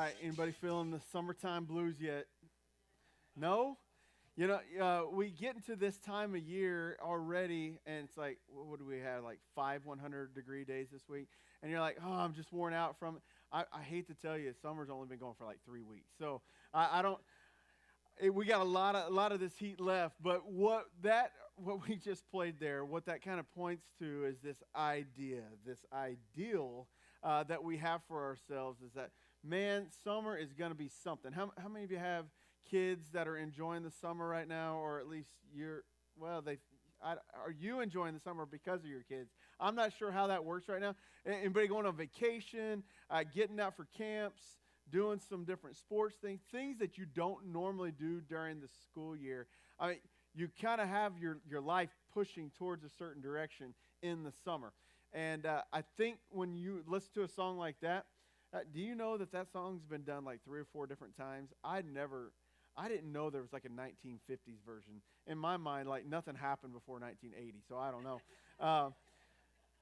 right, anybody feeling the summertime blues yet? No? We get into this time of year already, and it's like, what do we have, like 100-degree days this week? And you're like, oh, I'm just worn out from it. I hate to tell you, summer's only been going for like 3 weeks. So I don't, we got a lot of this heat left, but what we just played there, what that kind of points to is this idea, this ideal that we have for ourselves is that, man, summer is going to be something. How many of you have kids that are enjoying the summer right now, or at least are you enjoying the summer because of your kids? I'm not sure how that works right now. Anybody going on vacation, getting out for camps, doing some different sports things that you don't normally do during the school year. I mean, you kind of have your life pushing towards a certain direction in the summer. And I think when you listen to a song like that, do you know that song's been done like 3 or 4 different times? I didn't know there was like a 1950s version. In my mind, like nothing happened before 1980, so I don't know.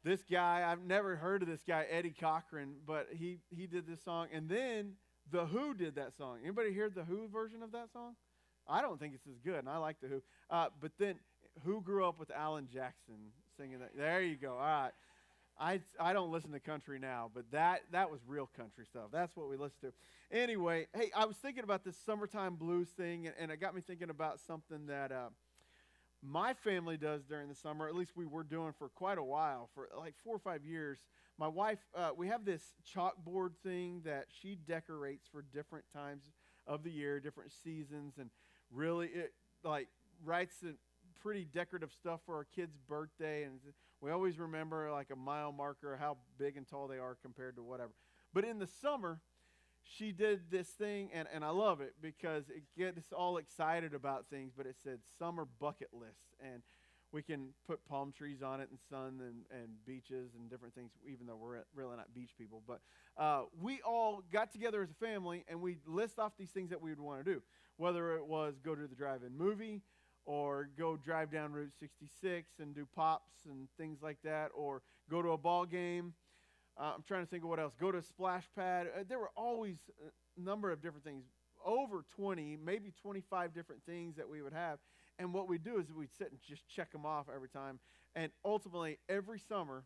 This guy, I've never heard of this guy, Eddie Cochran, but he did this song. And then The Who did that song. Anybody hear The Who version of that song? I don't think it's as good, and I like The Who. But then who grew up with Alan Jackson singing that? There you go. All right. I don't listen to country now, but that was real country stuff. That's what we listen to. Anyway, hey, I was thinking about this summertime blues thing, and it got me thinking about something that my family does during the summer. At least we were doing for quite a while, for like 4 or 5 years. My wife, we have this chalkboard thing that she decorates for different times of the year, different seasons, and really it like writes the pretty decorative stuff for our kid's birthday, and we always remember like a mile marker, how big and tall they are compared to whatever. But in the summer, she did this thing, and I love it because it gets us all excited about things, but it said summer bucket list, and we can put palm trees on it and sun and beaches and different things, even though we're really not beach people. But we all got together as a family, and we list off these things that we would want to do, whether it was go to the drive-in movie, or go drive down Route 66 and do pops and things like that, or go to a ball game. I'm trying to think of what else. Go to a splash pad. There were always a number of different things, over 20, maybe 25 different things that we would have. And what we'd do is we'd sit and just check them off every time. And ultimately, every summer,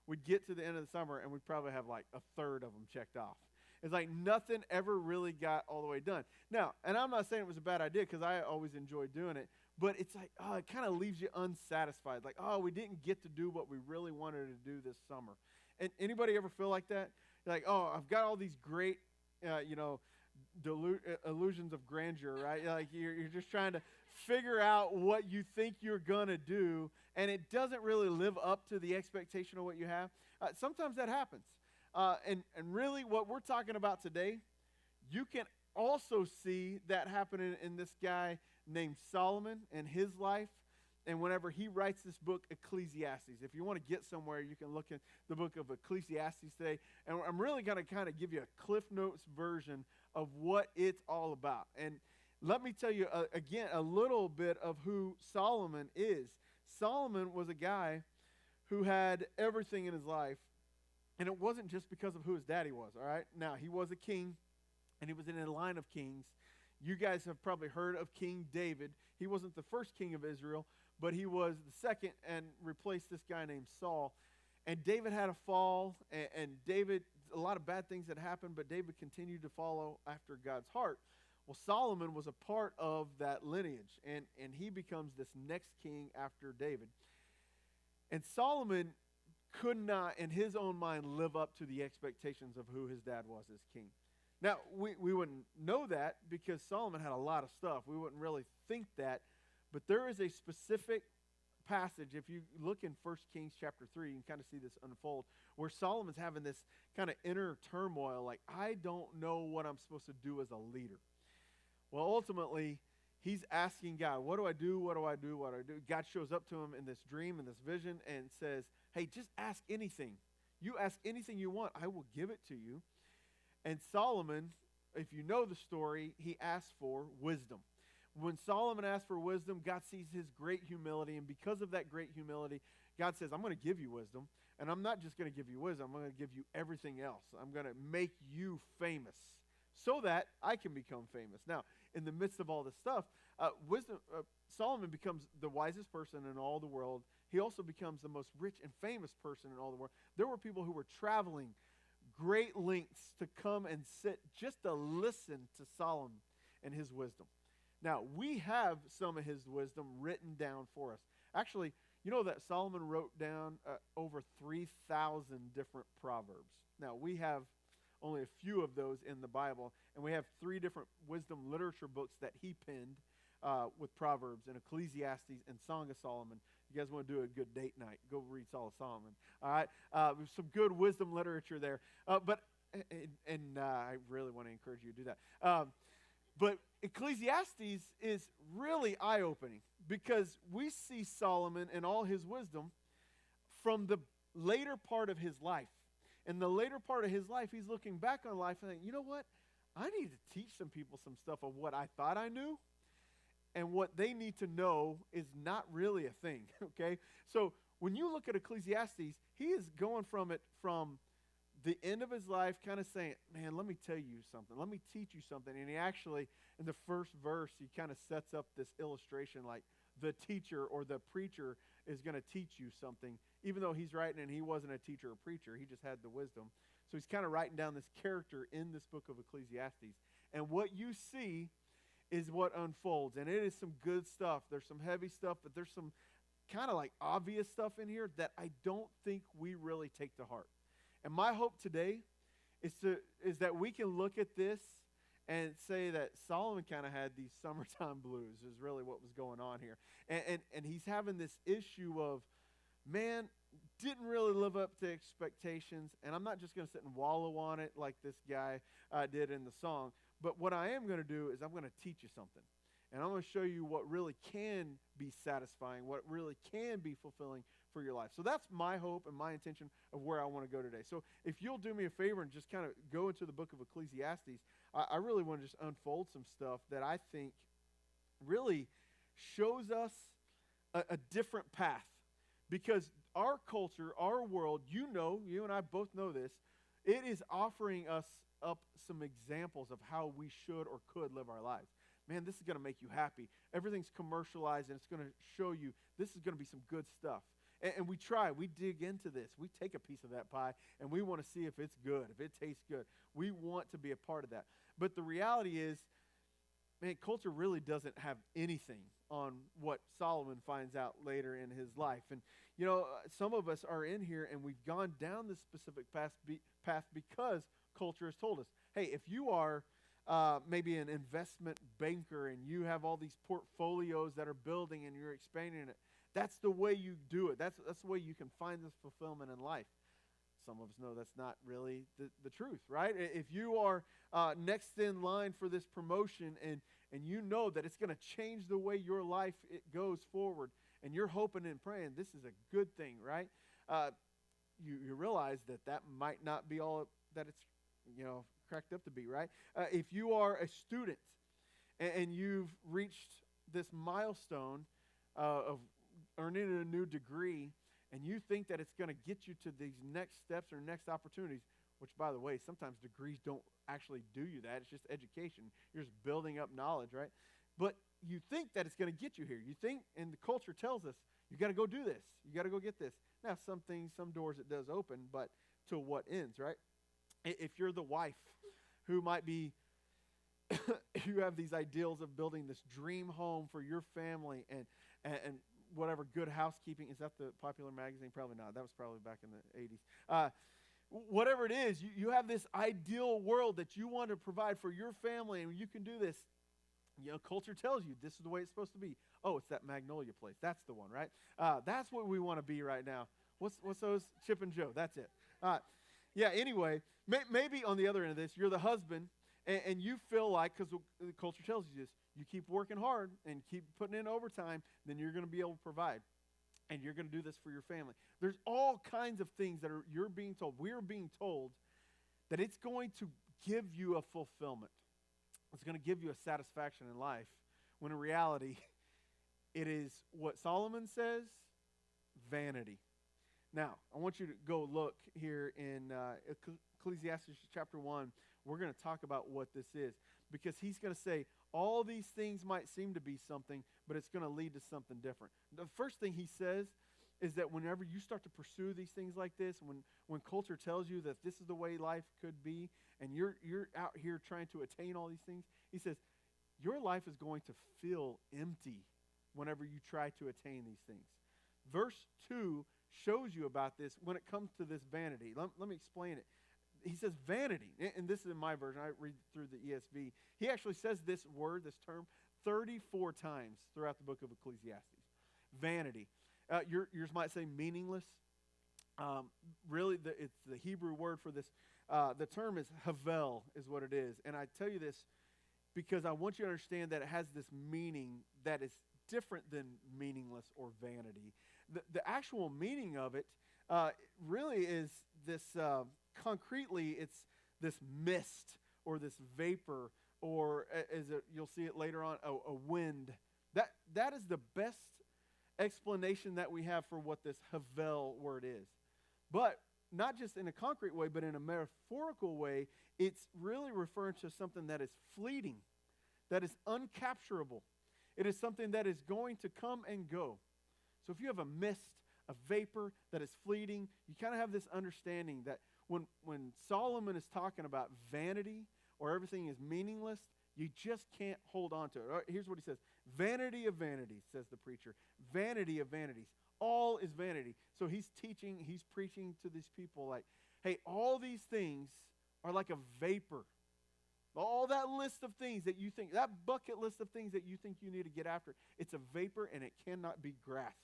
we'd get to the end of the summer, and we'd probably have like a third of them checked off. It's like nothing ever really got all the way done. Now, and I'm not saying it was a bad idea because I always enjoyed doing it, but it's like, oh, it kind of leaves you unsatisfied. Like, oh, we didn't get to do what we really wanted to do this summer. And anybody ever feel like that? You're like, oh, I've got all these great, illusions of grandeur, right? Like you're just trying to figure out what you think you're going to do, and it doesn't really live up to the expectation of what you have. Sometimes that happens. And really what we're talking about today, you can also see that happening in this guy named Solomon and his life. And whenever he writes this book, Ecclesiastes, if you want to get somewhere, you can look at the book of Ecclesiastes today. And I'm really going to kind of give you a Cliff Notes version of what it's all about. And let me tell you, again, a little bit of who Solomon is. Solomon was a guy who had everything in his life. And it wasn't just because of who his daddy was, all right? Now, he was a king, and he was in a line of kings. You guys have probably heard of King David. He wasn't the first king of Israel, but he was the second and replaced this guy named Saul. And David had a fall, and David, a lot of bad things had happened, but David continued to follow after God's heart. Well, Solomon was a part of that lineage, and he becomes this next king after David. And Solomon could not, in his own mind, live up to the expectations of who his dad was as king. Now, we wouldn't know that because Solomon had a lot of stuff. We wouldn't really think that. But there is a specific passage, if you look in 1 Kings chapter 3, you can kind of see this unfold, where Solomon's having this kind of inner turmoil, like, I don't know what I'm supposed to do as a leader. Well, ultimately, he's asking God, what do I do, what do I do, what do I do? God shows up to him in this dream, in this vision, and says, hey, just ask anything. You ask anything you want, I will give it to you. And Solomon, if you know the story, he asked for wisdom. When Solomon asked for wisdom, God sees his great humility, and because of that great humility, God says, I'm going to give you wisdom, and I'm not just going to give you wisdom, I'm going to give you everything else. I'm going to make you famous so that I can become famous. Now, in the midst of all this stuff, Solomon becomes the wisest person in all the world. He also becomes the most rich and famous person in all the world. There were people who were traveling great lengths to come and sit just to listen to Solomon and his wisdom. Now, we have some of his wisdom written down for us. Actually, you know that Solomon wrote down over 3,000 different proverbs. Now, we have only a few of those in the Bible, and we have 3 different wisdom literature books that he penned with Proverbs and Ecclesiastes and Song of Solomon. You guys want to do a good date night, go read Song of Solomon. All right, there's some good wisdom literature there. I really want to encourage you to do that. But Ecclesiastes is really eye-opening because we see Solomon and all his wisdom from the later part of his life. In the later part of his life, he's looking back on life and thinking, you know what? I need to teach some people some stuff of what I thought I knew, and what they need to know is not really a thing, okay? So when you look at Ecclesiastes, he is going from the end of his life kind of saying, man, let me tell you something. Let me teach you something. And he actually, in the first verse, he kind of sets up this illustration like the teacher or the preacher is going to teach you something, even though he's writing and he wasn't a teacher or preacher. He just had the wisdom. So he's kind of writing down this character in this book of Ecclesiastes. And what you see is what unfolds. And it is some good stuff. There's some heavy stuff, but there's some kind of like obvious stuff in here that I don't think we really take to heart. And my hope today is that we can look at this and say that Solomon kind of had these summertime blues is really what was going on here. And he's having this issue of, man, didn't really live up to expectations. And I'm not just going to sit and wallow on it like this guy did in the song. But what I am going to do is I'm going to teach you something. And I'm going to show you what really can be satisfying, what really can be fulfilling for your life. So that's my hope and my intention of where I want to go today. So if you'll do me a favor and just kind of go into the book of Ecclesiastes, I really want to just unfold some stuff that I think really shows us a different path. Because our culture, our world, you and I both know this, it is offering us up some examples of how we should or could live our lives. Man, this is going to make you happy. Everything's commercialized, and it's going to show you this is going to be some good stuff. And we dig into this. We take a piece of that pie, and we want to see if it's good, if it tastes good. We want to be a part of that. But the reality is, man, culture really doesn't have anything on what Solomon finds out later in his life. And, some of us are in here, and we've gone down this specific path because culture has told us, hey, if you are maybe an investment banker and you have all these portfolios that are building and you're expanding it, that's the way you do it. That's the way you can find this fulfillment in life. Some of us know that's not really the truth, right? If you are next in line for this promotion and you know that it's going to change the way your life it goes forward, and you're hoping and praying this is a good thing, right? You realize that might not be all that it's cracked up to be, right? If you are a student and you've reached this milestone of earning a new degree, and you think that it's going to get you to these next steps or next opportunities, which, by the way, sometimes degrees don't actually do you that. It's just education. You're just building up knowledge, right? But you think that it's going to get you here. You think, and the culture tells us, you got to go do this. You got to go get this. Now, some things, some doors it does open, but to what ends, right? If you're the wife who might be, you have these ideals of building this dream home for your family and whatever, Good Housekeeping. Is that the popular magazine? Probably not. That was probably back in the 80s. Whatever it is, you have this ideal world that you want to provide for your family, and you can do this. Culture tells you this is the way it's supposed to be. Oh, it's that Magnolia place. That's the one, right? That's what we want to be right now. What's those? Chip and Joe. That's it. Yeah, anyway, maybe on the other end of this, you're the husband, and you feel like, because the culture tells you this, you keep working hard and keep putting in overtime, then you're going to be able to provide. And you're going to do this for your family. There's all kinds of things that you're being told. We're being told that it's going to give you a fulfillment. It's going to give you a satisfaction in life, when in reality, it is what Solomon says, vanity. Now, I want you to go look here in Ecclesiastes chapter 1. we're going to talk about what this is, because he's going to say all these things might seem to be something, but it's going to lead to something different. The first thing he says is that whenever you start to pursue these things like this, when culture tells you that this is the way life could be, and you're out here trying to attain all these things, he says, your life is going to feel empty whenever you try to attain these things. Verse 2 shows you about this when it comes to this vanity. Let me explain it. He says vanity, and this is in my version. I read through the ESV. He actually says this word, this term, 34 times throughout the book of Ecclesiastes. Vanity. Yours might say meaningless. Really, it's the Hebrew word for this. The term is havel, is what it is. And I tell you this because I want you to understand that it has this meaning that is different than meaningless or vanity. The actual meaning of it really is this, concretely, it's this mist or this vapor, or you'll see it later on, a wind. That is the best explanation that we have for what this havel word is. But not just in a concrete way, but in a metaphorical way, it's really referring to something that is fleeting, that is uncapturable. It is something that is going to come and go. So if you have a mist, a vapor that is fleeting, you kind of have this understanding that when Solomon is talking about vanity or everything is meaningless, you just can't hold on to it. All right, here's what he says. Vanity of vanities, says the preacher. Vanity of vanities. All is vanity. So he's teaching, he's preaching to these people like, hey, all these things are like a vapor. All that list of things that you think, that bucket list of things that you think you need to get after, it's a vapor and it cannot be grasped.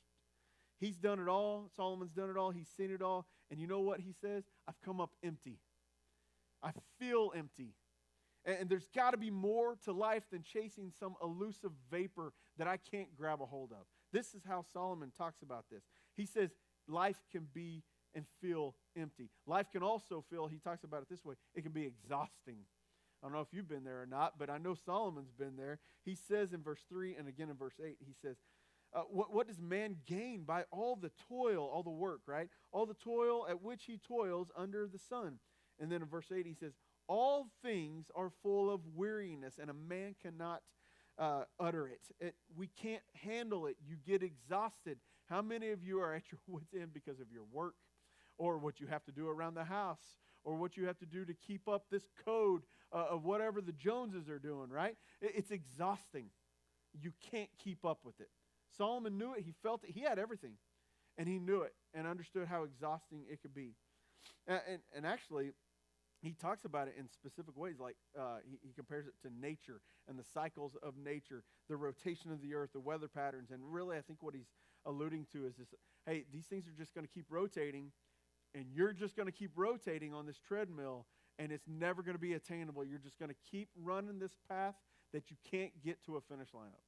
He's done it all. Solomon's done it all. He's seen it all. And you know what he says? I've come up empty. I feel empty. And there's got to be more to life than chasing some elusive vapor that I can't grab a hold of. This is how Solomon talks about this. He says life can be and feel empty. Life can also feel, he talks about it this way, it can be exhausting. I don't know if you've been there or not, but I know Solomon's been there. He says in verse 3 and again in verse 8, he says, what does man gain by all the toil, all the work, right? All the toil at which he toils under the sun. And then in verse 8 he says, all things are full of weariness, and a man cannot utter it. We can't handle it. You get exhausted. How many of you are at your wits' end because of your work, or what you have to do around the house, or what you have to do to keep up this code of whatever the Joneses are doing, right? It's exhausting. You can't keep up with it. Solomon knew it. He felt it. He had everything, and he knew it and understood how exhausting it could be. And actually, he talks about it in specific ways, like he compares it to nature and the cycles of nature, the rotation of the earth, the weather patterns. And really, I think what he's alluding to is this, hey, these things are just going to keep rotating, and you're just going to keep rotating on this treadmill, and it's never going to be attainable. You're just going to keep running this path that you can't get to a finish line of.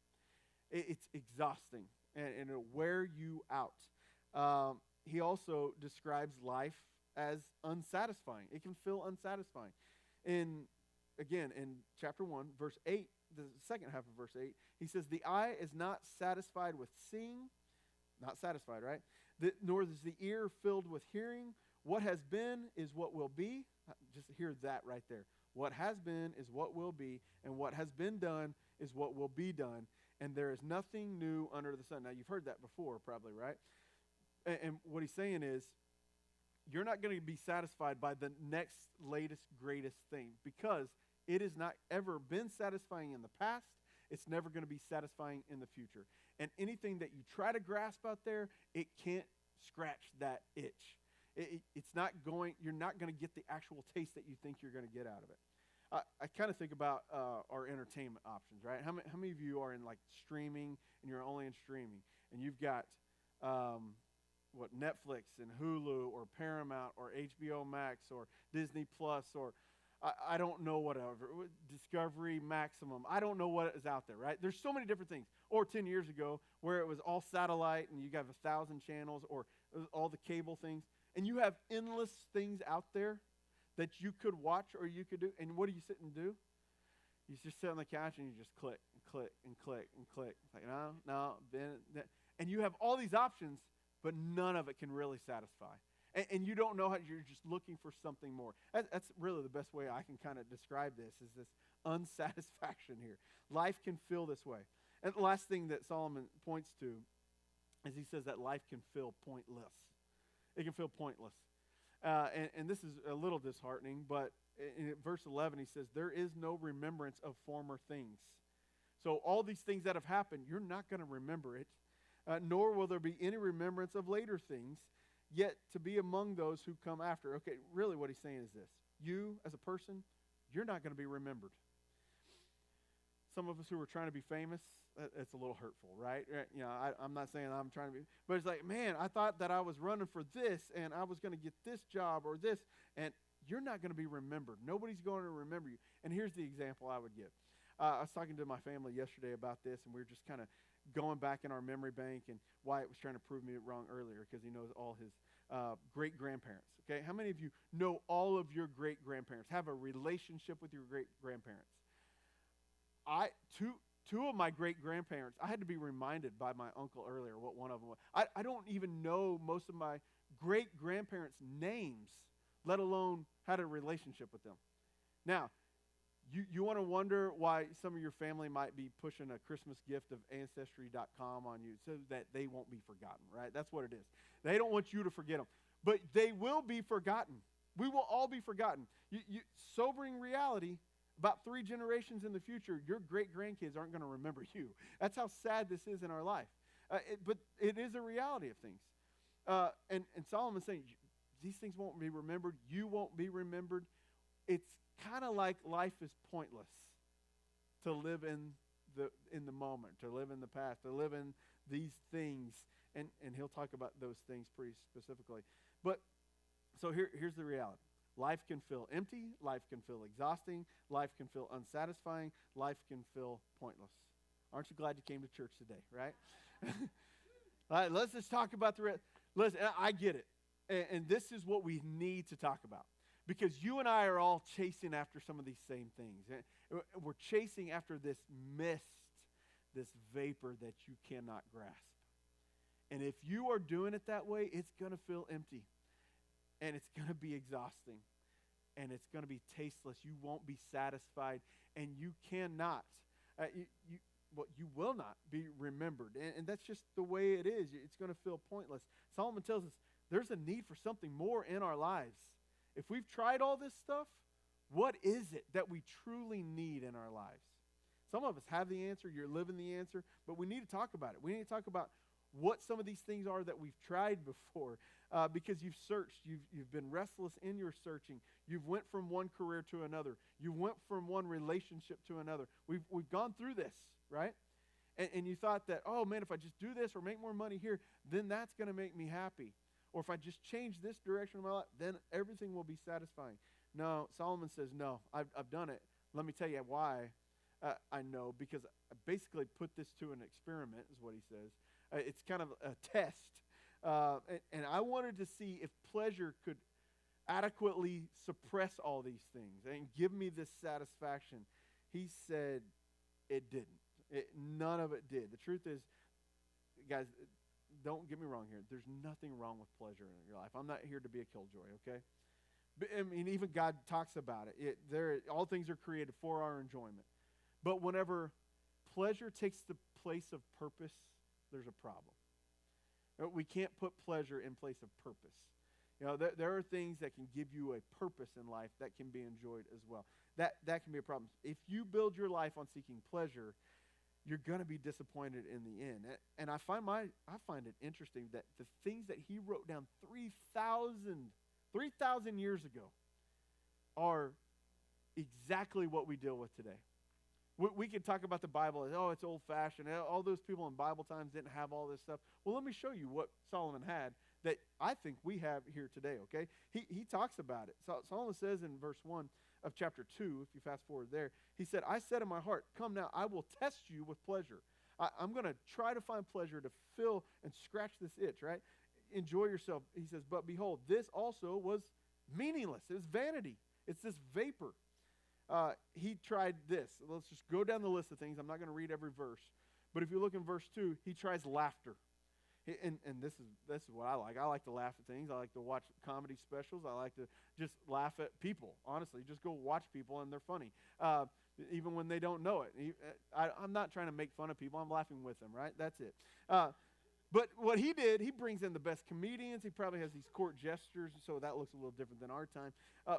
It's exhausting, and it'll wear you out. He also describes life as unsatisfying. It can feel unsatisfying. In chapter 1, verse 8, the second half of verse 8, he says, the eye is not satisfied with seeing, not satisfied, right? Nor is the ear filled with hearing. What has been is what will be. Just hear that right there. What has been is what will be, and what has been done is what will be done. And there is nothing new under the sun. Now, you've heard that before, probably, right? And what he's saying is, you're not going to be satisfied by the next, latest, greatest thing, because it has not ever been satisfying in the past. It's never going to be satisfying in the future. And anything that you try to grasp out there, it can't scratch that itch. It's not going. You're not going to get the actual taste that you think you're going to get out of it. I kind of think about our entertainment options, right? How many of you are in like streaming, and you're only in streaming, and you've got Netflix and Hulu or Paramount or HBO Max or Disney Plus or I don't know whatever, Discovery Maximum. I don't know what is out there, right? There's so many different things. Or 10 years ago where it was all satellite and you have 1,000 channels, or all the cable things. And you have endless things out there that you could watch or you could do. And what do you sit and do? You just sit on the couch and you just click and click and click and click. It's like, no, then. And you have all these options, but none of it can really satisfy. And you don't know how, you're just looking for something more. That's really the best way I can kind of describe this, is this unsatisfaction here. Life can feel this way. And the last thing that Solomon points to is he says that life can feel pointless. It can feel pointless. And this is a little disheartening, but in verse 11 he says, there is no remembrance of former things. So all these things that have happened, you're not going to remember it, nor will there be any remembrance of later things, yet to be among those who come after. Okay, really what he's saying is this. You, as a person, you're not going to be remembered. Some of us who are trying to be famous, it's a little hurtful, right? You know, I'm not saying I'm trying to be, but it's like, man, I thought that I was running for this, and I was going to get this job or this, and you're not going to be remembered. Nobody's going to remember you. And here's the example I would give. I was talking to my family yesterday about this, and we were just kind of going back in our memory bank, and Wyatt was trying to prove me wrong earlier because he knows all his great-grandparents. Okay, how many of you know all of your great-grandparents, have a relationship with your great-grandparents? Two of my great-grandparents, I had to be reminded by my uncle earlier what one of them was. I don't even know most of my great-grandparents' names, let alone had a relationship with them. Now, you want to wonder why some of your family might be pushing a Christmas gift of Ancestry.com on you so that they won't be forgotten, right? That's what it is. They don't want you to forget them. But they will be forgotten. We will all be forgotten. Sobering reality, about 3 generations in the future, your great-grandkids aren't going to remember you. That's how sad this is in our life. But it is a reality of things. And Solomon's saying, these things won't be remembered. You won't be remembered. It's kind of like life is pointless to live in the moment, to live in the past, to live in these things. And he'll talk about those things pretty specifically. But so here's the reality. Life can feel empty. Life can feel exhausting. Life can feel unsatisfying. Life can feel pointless. Aren't you glad you came to church today, right? All right, let's just talk about the rest. Listen, I get it. And this is what we need to talk about. Because you and I are all chasing after some of these same things. We're chasing after this mist, this vapor that you cannot grasp. And if you are doing it that way, it's going to feel empty. And it's going to be exhausting. And it's going to be tasteless. You won't be satisfied. And you cannot. You will not be remembered. And that's just the way it is. It's going to feel pointless. Solomon tells us there's a need for something more in our lives. If we've tried all this stuff, what is it that we truly need in our lives? Some of us have the answer. You're living the answer. But we need to talk about it. We need to talk about what some of these things are that we've tried before, because you've searched. You've been restless in your searching. You've went from one career to another. You went from one relationship to another. We've gone through this, right? And you thought that, oh, man, if I just do this or make more money here, then that's going to make me happy. Or if I just change this direction of my life, then everything will be satisfying. No, Solomon says, no, I've done it. Let me tell you why I know, because I basically put this to an experiment, is what he says. It's kind of a test. And I wanted to see if pleasure could adequately suppress all these things and give me this satisfaction. He said it didn't. None of it did. The truth is, guys, don't get me wrong here. There's nothing wrong with pleasure in your life. I'm not here to be a killjoy, okay? But, I mean, even God talks about it. All things are created for our enjoyment. But whenever pleasure takes the place of purpose, there's a problem. We can't put pleasure in place of purpose. You know, there are things that can give you a purpose in life that can be enjoyed as well. That can be a problem. If you build your life on seeking pleasure, you're going to be disappointed in the end. And I find it interesting that the things that he wrote down 3,000 years ago are exactly what we deal with today. We can talk about the Bible as, oh, it's old-fashioned. All those people in Bible times didn't have all this stuff. Well, let me show you what Solomon had that I think we have here today, okay? He talks about it. Solomon says in verse 1 of chapter 2, if you fast forward there, he said, I said in my heart, come now, I will test you with pleasure. I'm going to try to find pleasure to fill and scratch this itch, right? Enjoy yourself. He says, but behold, this also was meaningless. It was vanity. It's this vapor. He tried this. Let's just go down the list of things. I'm not going to read every verse. But if you look in verse 2, he tries laughter. And this is what I like. I like to laugh at things. I like to watch comedy specials. I like to just laugh at people. Honestly, just go watch people, and they're funny, even when they don't know it. I'm not trying to make fun of people. I'm laughing with them, right? That's it. But what he did, he brings in the best comedians. He probably has these court gestures, so that looks a little different than our time.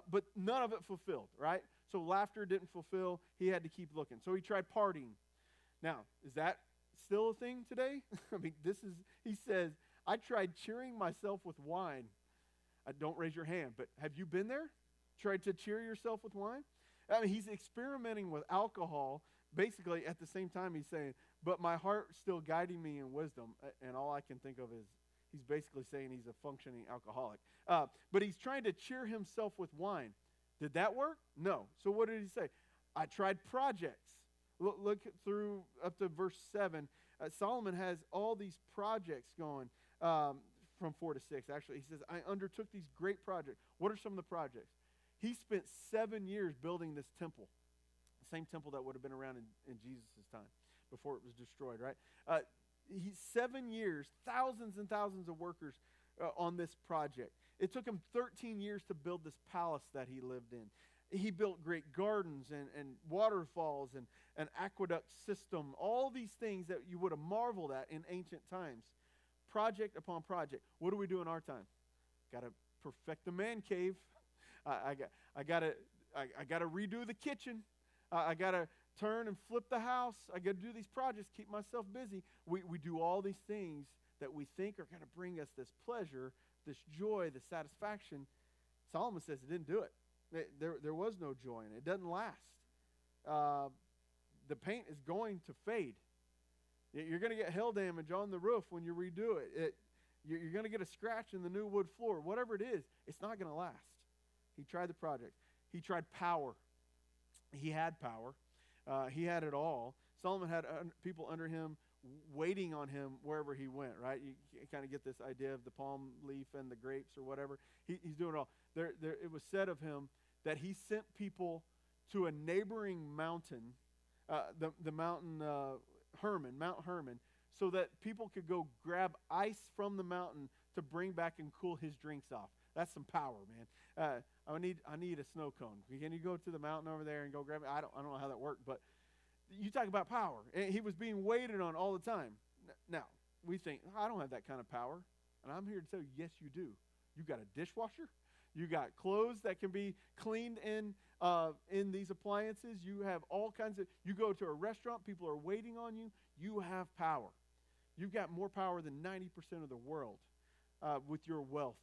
But none of it fulfilled, right? So laughter didn't fulfill. He had to keep looking. So he tried partying. Now, is that still a thing today? I mean, he says, I tried cheering myself with wine. Don't raise your hand, but have you been there? Tried to cheer yourself with wine? I mean, he's experimenting with alcohol. Basically, at the same time, he's saying, but my heart still guiding me in wisdom. And all I can think of is he's basically saying he's a functioning alcoholic. But he's trying to cheer himself with wine. Did that work? No. So what did he say? I tried projects. Look through up to verse 7. Solomon has all these projects going from 4 to 6. Actually, he says, I undertook these great projects. What are some of the projects? He spent 7 years building this temple. The same temple that would have been around in Jesus' time before it was destroyed, right? 7 years, thousands and thousands of workers on this project. It took him 13 years to build this palace that he lived in. He built great gardens and waterfalls and an aqueduct system, all these things that you would have marveled at in ancient times. Project upon project. What do we do in our time? Got to perfect the man cave. I got to redo the kitchen. I got to turn and flip the house. I got to do these projects, keep myself busy. We do all these things that we think are going to bring us this pleasure, this joy, this satisfaction. Solomon says it didn't do it. There was no joy in it. It doesn't last. The paint is going to fade. You're going to get hail damage on the roof when you redo it. You're going to get a scratch in the new wood floor. Whatever it is, it's not going to last. He tried the project. He tried power. He had power. He had it all. Solomon had people under him waiting on him wherever he went, right? You kind of get this idea of the palm leaf and the grapes or whatever. He's doing it all. It was said of him that he sent people to a neighboring mountain, the mountain Mount Hermon, so that people could go grab ice from the mountain to bring back and cool his drinks off. That's some power, man. I need a snow cone. Can you go to the mountain over there and go grab it? I don't know how that worked, but you talk about power. And he was being waited on all the time. Now, we think, I don't have that kind of power. And I'm here to tell you, yes, you do. You got a dishwasher. You got clothes that can be cleaned in these appliances. You have all kinds of, you go to a restaurant, people are waiting on you. You have power. You've got more power than 90% of the world with your wealth.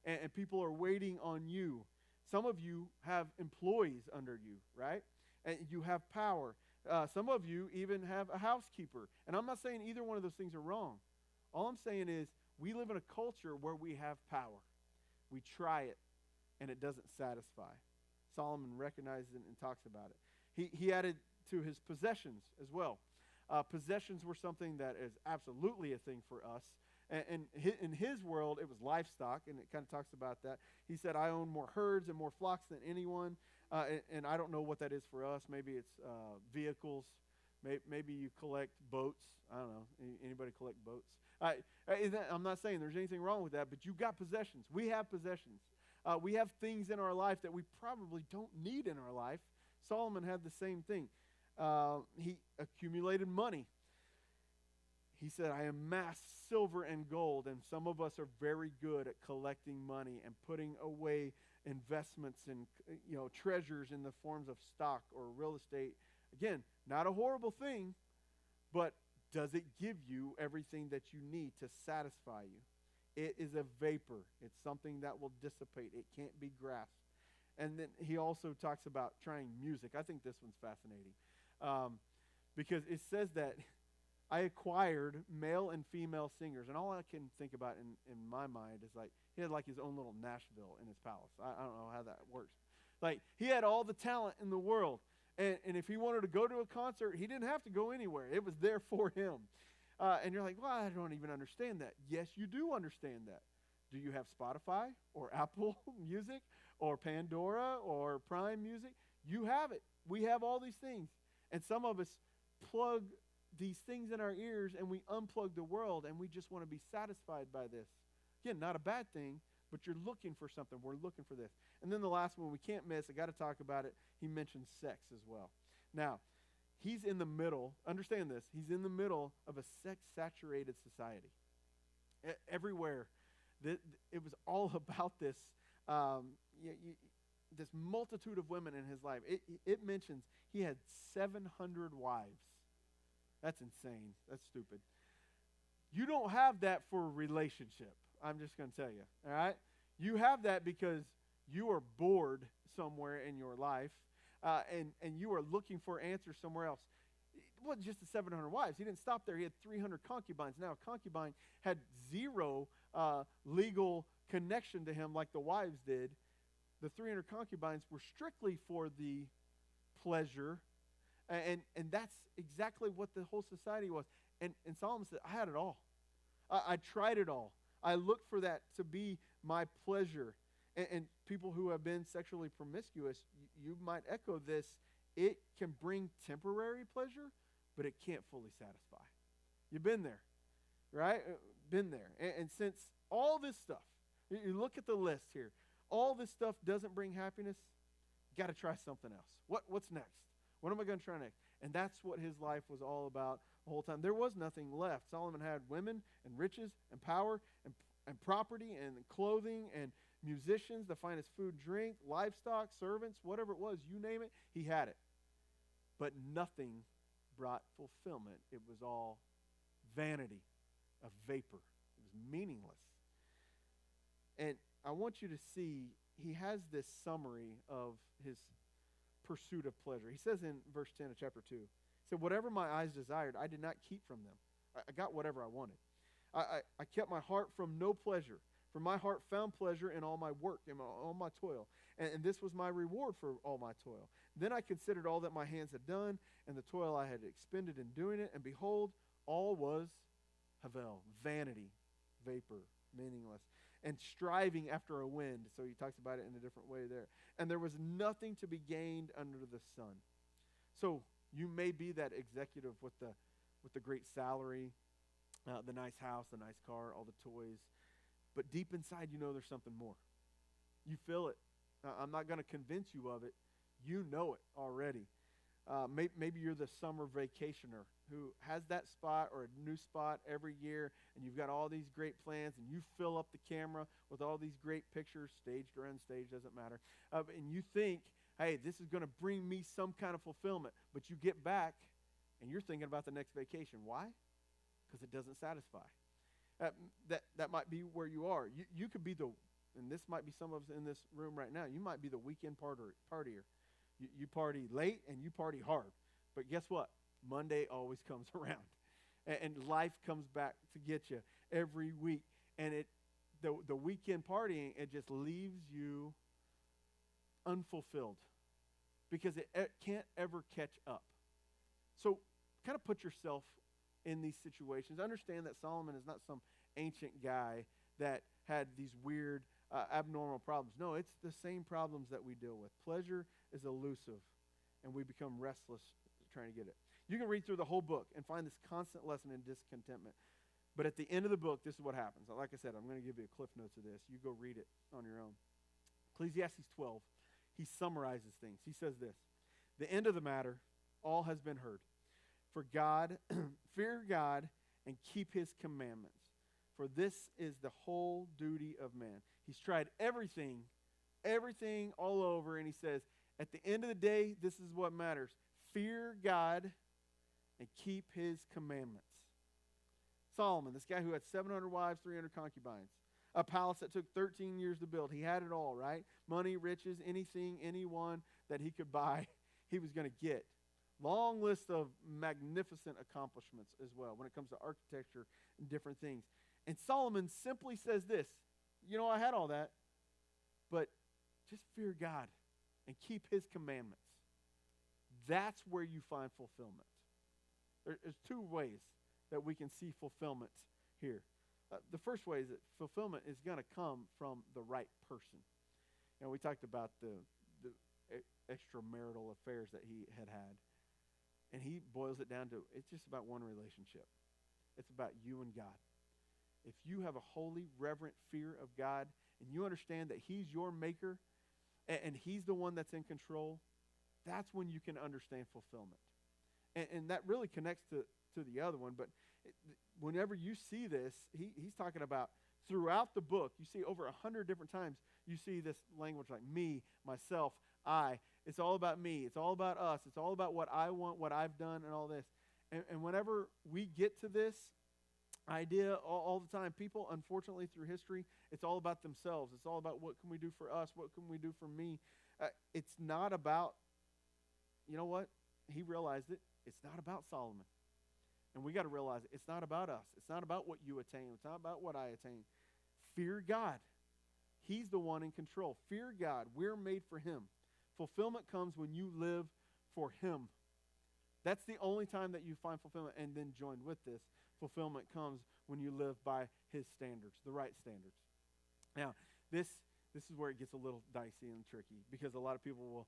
And people are waiting on you. Some of you have employees under you, right? And you have power. Some of you even have a housekeeper. And I'm not saying either one of those things are wrong. All I'm saying is we live in a culture where we have power. We try it, and it doesn't satisfy. Solomon recognizes it and talks about it. He added to his possessions as well. Possessions were something that is absolutely a thing for us. And in his world, it was livestock, and it kind of talks about that. He said, I own more herds and more flocks than anyone, and I don't know what that is for us. Maybe it's vehicles. Maybe you collect boats. I don't know. Anybody collect boats? I'm not saying there's anything wrong with that, but you've got possessions. We have possessions. We have things in our life that we probably don't need in our life. Solomon had the same thing. He accumulated money. He said, I amassed silver and gold, and some of us are very good at collecting money and putting away investments and treasures in the forms of stock or real estate. Again, not a horrible thing, but does it give you everything that you need to satisfy you? It is a vapor. It's something that will dissipate. It can't be grasped. And then he also talks about trying music. I think this one's fascinating because it says that I acquired male and female singers. And all I can think about in my mind is like he had like his own little Nashville in his palace. I don't know how that works. Like he had all the talent in the world. And if he wanted to go to a concert, he didn't have to go anywhere. It was there for him. And you're like, well, I don't even understand that. Yes, you do understand that. Do you have Spotify or Apple Music or Pandora or Prime Music? You have it. We have all these things. And some of us plug these things in our ears and we unplug the world and we just want to be satisfied by this. Again, not a bad thing, but you're looking for something. We're looking for this. And then the last one we can't miss, I got to talk about it. He mentions sex as well. Now, he's in the middle, understand this, he's in the middle of a sex-saturated society. Everywhere, it was all about this, this multitude of women in his life. It mentions he had 700 wives. That's insane. That's stupid. You don't have that for a relationship. I'm just going to tell you, all right? You have that because you are bored somewhere in your life, and you are looking for answers somewhere else. It wasn't just the 700 wives. He didn't stop there. He had 300 concubines. Now, a concubine had zero legal connection to him like the wives did. The 300 concubines were strictly for the pleasure, and that's exactly what the whole society was. And Solomon said, I had it all. I tried it all. I looked for that to be my pleasure. And people who have been sexually promiscuous, you might echo this. It can bring temporary pleasure, but it can't fully satisfy. You've been there, right? Been there. And since all this stuff, you look at the list here, all this stuff doesn't bring happiness, you got to try something else. What's next? What am I going to try next? And that's what his life was all about the whole time. There was nothing left. Solomon had women and riches and power and property and clothing and musicians, the finest food, drink, livestock, servants, whatever it was, you name it, he had it. But nothing brought fulfillment. It was all vanity, a vapor. It was meaningless. And I want you to see, he has this summary of his pursuit of pleasure. He says in verse 10 of chapter 2, he said, whatever my eyes desired, I did not keep from them. I got whatever I wanted. I kept my heart from no pleasure, for my heart found pleasure in all my work, in all my toil. And this was my reward for all my toil. Then I considered all that my hands had done, and the toil I had expended in doing it, and behold, all was havel, vanity, vapor, meaningless, and striving after a wind. So he talks about it in a different way there. And there was nothing to be gained under the sun. So you may be that executive with the great salary, the nice house, the nice car, all the toys. But deep inside, you know there's something more. You feel it. I'm not going to convince you of it. You know it already. Maybe you're the summer vacationer who has that spot or a new spot every year, and you've got all these great plans, and you fill up the camera with all these great pictures, staged or unstage, doesn't matter. And you think, hey, this is going to bring me some kind of fulfillment. But you get back, and you're thinking about the next vacation. Why? Because it doesn't satisfy. That might be where you are. You could be and this might be some of us in this room right now, you might be the weekend partier. You party late and you party hard. But guess what? Monday always comes around. And life comes back to get you every week. And the weekend partying, it just leaves you unfulfilled because it can't ever catch up. So kind of put yourself in these situations. Understand that Solomon is not some ancient guy that had these weird, abnormal problems. No, it's the same problems that we deal with. Pleasure is elusive, and we become restless trying to get it. You can read through the whole book and find this constant lesson in discontentment. But at the end of the book, this is what happens. Like I said, I'm going to give you a cliff notes of this. You go read it on your own. Ecclesiastes 12, he summarizes things. He says this, the end of the matter, all has been heard. For God, fear God and keep his commandments. For this is the whole duty of man. He's tried everything all over, and he says, at the end of the day, this is what matters. Fear God and keep his commandments. Solomon, this guy who had 700 wives, 300 concubines, a palace that took 13 years to build. He had it all, right? Money, riches, anything, anyone that he could buy, he was going to get. Long list of magnificent accomplishments as well when it comes to architecture and different things. And Solomon simply says this, I had all that, but just fear God and keep his commandments. That's where you find fulfillment. There's two ways that we can see fulfillment here. The first way is that fulfillment is going to come from the right person. We talked about the extramarital affairs that he had. And he boils it down to, it's just about one relationship. It's about you and God. If you have a holy, reverent fear of God, and you understand that he's your maker, and he's the one that's in control, that's when you can understand fulfillment. And that really connects to the other one. But whenever you see this, he's talking about throughout the book, you see over 100 different times, you see this language like me, myself, I. It's all about me. It's all about us. It's all about what I want, what I've done, and all this. And whenever we get to this idea all the time, people, unfortunately, through history, it's all about themselves. It's all about what can we do for us? What can we do for me? It's not about, you know what? He realized it. It's not about Solomon. And we got to realize it. It's not about us. It's not about what you attain. It's not about what I attain. Fear God. He's the one in control. Fear God. We're made for him. Fulfillment comes when you live for him. That's the only time that you find fulfillment. And then joined with this, fulfillment comes when you live by his standards, the right standards. Now, this is where it gets a little dicey and tricky, because a lot of people will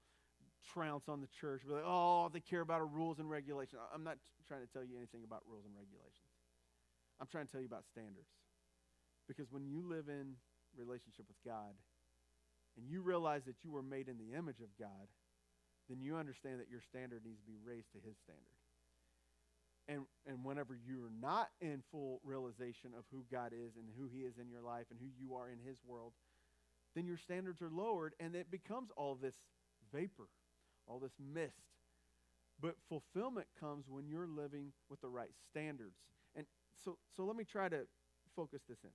trounce on the church, be like, oh, they care about our rules and regulations. I'm not trying to tell you anything about rules and regulations. I'm trying to tell you about standards. Because when you live in relationship with God, and you realize that you were made in the image of God, then you understand that your standard needs to be raised to his standard. And whenever you're not in full realization of who God is and who he is in your life and who you are in his world, then your standards are lowered, and it becomes all this vapor, all this mist. But fulfillment comes when you're living with the right standards. And so let me try to focus this in.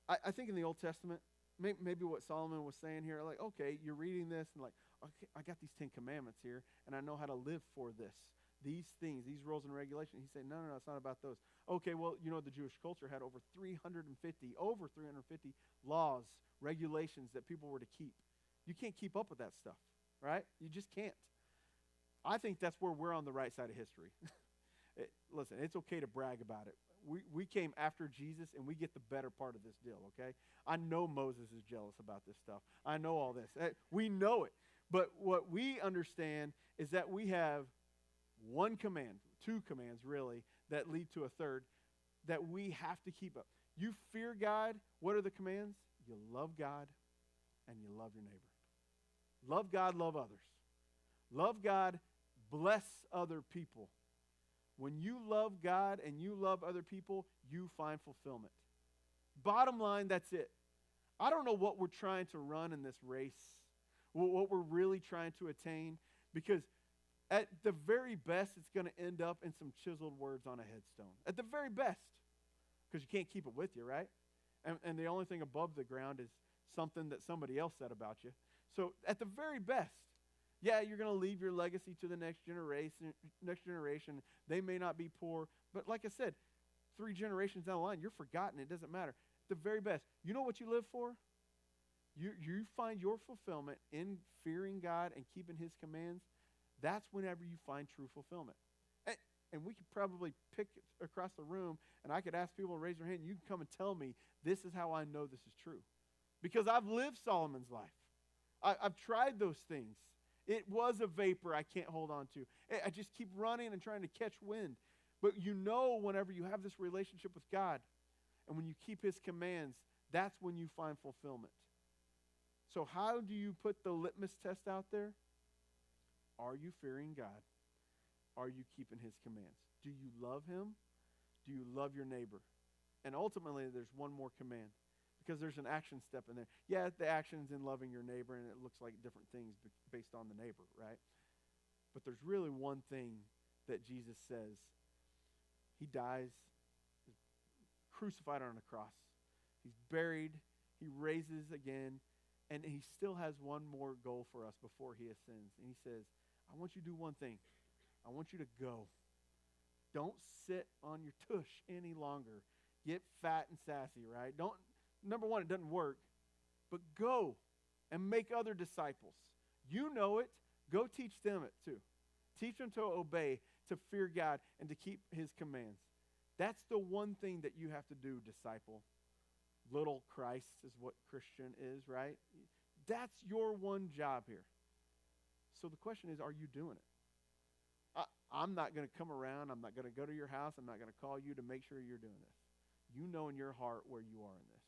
I think in the Old Testament, maybe what Solomon was saying here, like, okay, you're reading this, and like, okay, I got these 10 commandments here, and I know how to live for this. These things, these rules and regulations. He said, no, it's not about those. Okay, well, you know, the Jewish culture had over 350 laws, regulations that people were to keep. You can't keep up with that stuff, right? You just can't. I think that's where we're on the right side of history. Listen, it's okay to brag about it. We came after Jesus, and we get the better part of this deal, okay? I know Moses is jealous about this stuff. I know all this. We know it. But what we understand is that we have one command, two commands really, that lead to a third, that we have to keep up. You fear God. What are the commands? You love God, and you love your neighbor. Love God, love others. Love God, bless other people. When you love God and you love other people, you find fulfillment. Bottom line, that's it. I don't know what we're trying to run in this race, what we're really trying to attain, because at the very best, it's going to end up in some chiseled words on a headstone. At the very best, because you can't keep it with you, right? And the only thing above the ground is something that somebody else said about you. So at the very best, yeah, you're going to leave your legacy to the next generation. They may not be poor, but like I said, 3 generations down the line, you're forgotten. It doesn't matter. At the very best, you know what you live for? You find your fulfillment in fearing God and keeping his commands. That's whenever you find true fulfillment. And we could probably pick across the room, and I could ask people to raise their hand, and you can come and tell me, this is how I know this is true. Because I've lived Solomon's life. I've tried those things. It was a vapor I can't hold on to. I just keep running and trying to catch wind. But you know, whenever you have this relationship with God, and when you keep his commands, that's when you find fulfillment. So how do you put the litmus test out there? Are you fearing God? Are you keeping his commands? Do you love him? Do you love your neighbor? And ultimately, there's one more command, because there's an action step in there. Yeah, the action's in loving your neighbor, and it looks like different things based on the neighbor, right? But there's really one thing that Jesus says. He dies, crucified on a cross. He's buried. He raises again, and he still has one more goal for us before he ascends. And he says, I want you to do one thing. I want you to go. Don't sit on your tush any longer. Get fat and sassy, right? Number one, it doesn't work. But go and make other disciples. You know it. Go teach them it too. Teach them to obey, to fear God, and to keep his commands. That's the one thing that you have to do, disciple. Little Christ is what Christian is, right? That's your one job here. So the question is, are you doing it? I'm not going to come around. I'm not going to go to your house. I'm not going to call you to make sure you're doing this. You know in your heart where you are in this.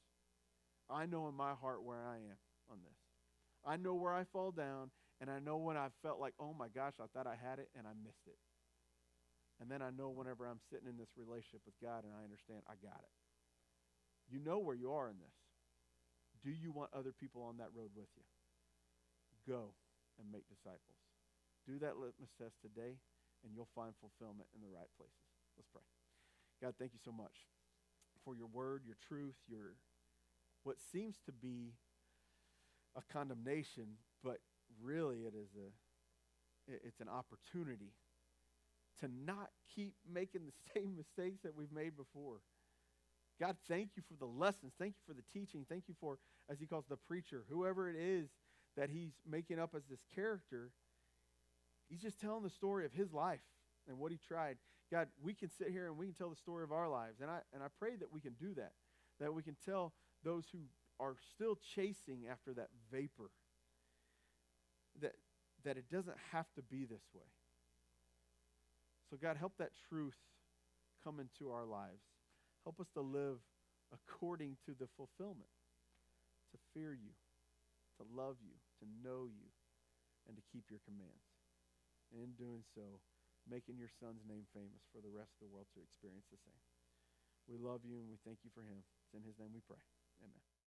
I know in my heart where I am on this. I know where I fall down, and I know when I felt like, oh my gosh, I thought I had it, and I missed it. And then I know whenever I'm sitting in this relationship with God and I understand I got it. You know where you are in this. Do you want other people on that road with you? Go and make disciples. Do that litmus test today, and you'll find fulfillment in the right places. Let's pray. God, thank you so much for your word, your truth, your what seems to be a condemnation, but really it's an opportunity to not keep making the same mistakes that we've made before. God, thank you for the lessons. Thank you for the teaching. Thank you for, as he calls the preacher, whoever it is that he's making up as this character, he's just telling the story of his life and what he tried. God, we can sit here and we can tell the story of our lives. And I pray that we can do that we can tell those who are still chasing after that vapor, that it doesn't have to be this way. So God, help that truth come into our lives. Help us to live according to the fulfillment, to fear you, to love you, to know you, and to keep your commands. And in doing so, making your son's name famous for the rest of the world to experience the same. We love you and we thank you for him. It's in his name we pray. Amen.